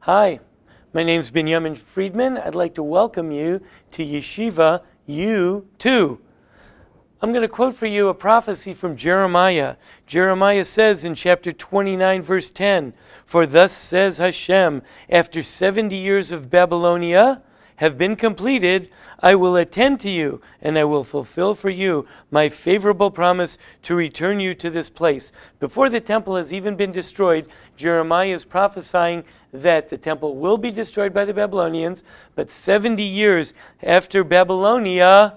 Hi, my name's Binyamin Friedman. I'd like to welcome you to Yeshiva U2. I'm going to quote for you a prophecy from Jeremiah. Jeremiah says in chapter 29, verse 10, "For thus says Hashem, after 70 years of Babylonia have been completed, I will attend to you, and I will fulfill for you my favorable promise to return you to this place." Before the temple has even been destroyed, Jeremiah is prophesying that the temple will be destroyed by the Babylonians, but 70 years after Babylonia,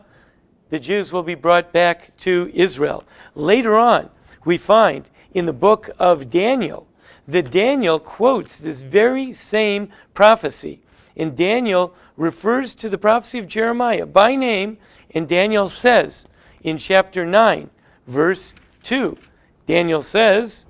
the Jews will be brought back to Israel. Later on, we find in the book of Daniel that Daniel quotes this very same prophecy. And Daniel refers to the prophecy of Jeremiah by name, and Daniel says in chapter 9, verse 2, Daniel says,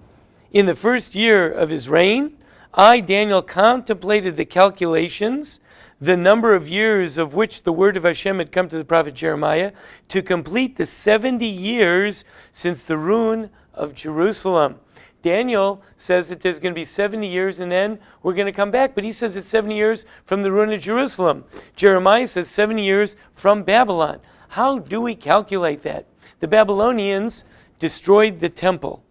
"In the first year of his reign, I, Daniel, contemplated the calculations, the number of years of which the word of Hashem had come to the prophet Jeremiah, to complete the 70 years since the ruin of Jerusalem." Daniel says that there's going to be 70 years and then we're going to come back. But he says it's 70 years from the ruin of Jerusalem. Jeremiah says 70 years from Babylon. How do we calculate that? The Babylonians destroyed the temple.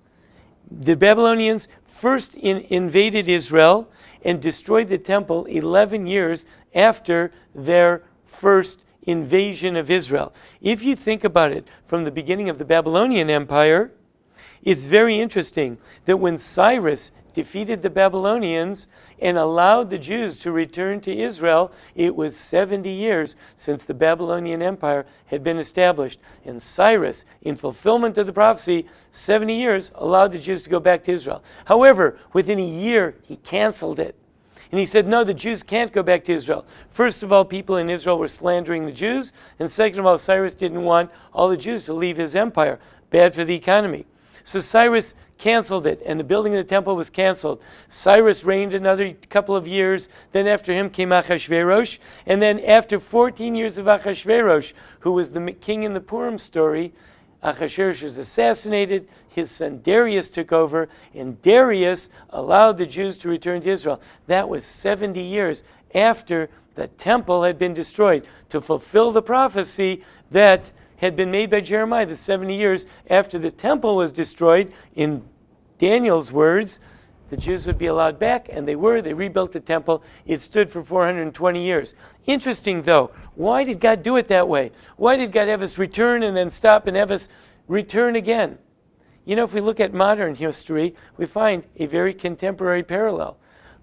The Babylonians first invaded Israel and destroyed the temple 11 years after their first invasion of Israel. If you think about it from the beginning of the Babylonian Empire, it's very interesting that when Cyrus defeated the Babylonians and allowed the Jews to return to Israel, it was 70 years since the Babylonian Empire had been established. And Cyrus, in fulfillment of the prophecy, 70 years allowed the Jews to go back to Israel. However, within a year, he canceled it. And he said, no, the Jews can't go back to Israel. First of all, people in Israel were slandering the Jews. And second of all, Cyrus didn't want all the Jews to leave his empire. Bad for the economy. So Cyrus canceled it, and the building of the temple was canceled. Cyrus reigned another couple of years. Then after him came Achashverosh. And then after 14 years of Achashverosh, who was the king in the Purim story, Achashverosh was assassinated. His son Darius took over, and Darius allowed the Jews to return to Israel. That was 70 years after the temple had been destroyed, to fulfill the prophecy that had been made by Jeremiah. The 70 years after the temple was destroyed, in Daniel's words, the Jews would be allowed back, and they were. They rebuilt the temple. It stood for 420 years. Interesting, though. Why did God do it that way? Why did God have us return and then stop and have us return again? You know, if we look at modern history, we find a very contemporary parallel.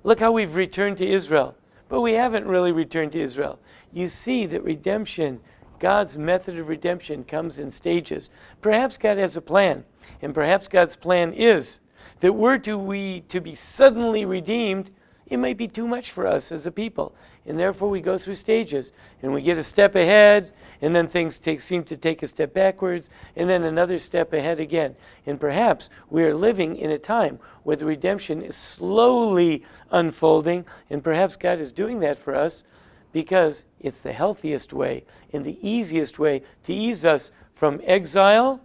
Look how we've returned to Israel. But we haven't really returned to Israel. You see that redemption, God's method of redemption, comes in stages. Perhaps God has a plan, and perhaps God's plan is that were to be suddenly redeemed, it might be too much for us as a people, and therefore we go through stages, and we get a step ahead, and then things seem to take a step backwards, and then another step ahead again. And perhaps we are living in a time where the redemption is slowly unfolding, and perhaps God is doing that for us because it's the healthiest way and the easiest way to ease us from exile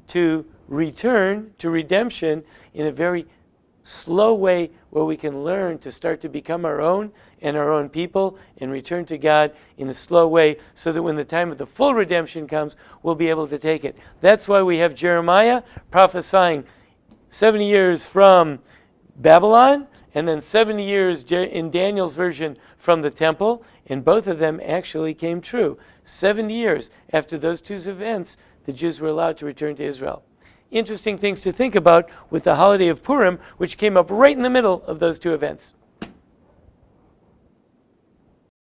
to return to redemption in a very slow way, where we can learn to start to become our own and our own people and return to God in a slow way, so that when the time of the full redemption comes, we'll be able to take it. That's why we have Jeremiah prophesying 70 years from Babylon, and then 70 years in Daniel's version from the temple, and both of them actually came true. 70 years after those two events, the Jews were allowed to return to Israel. Interesting things to think about with the holiday of Purim, which came up right in the middle of those two events.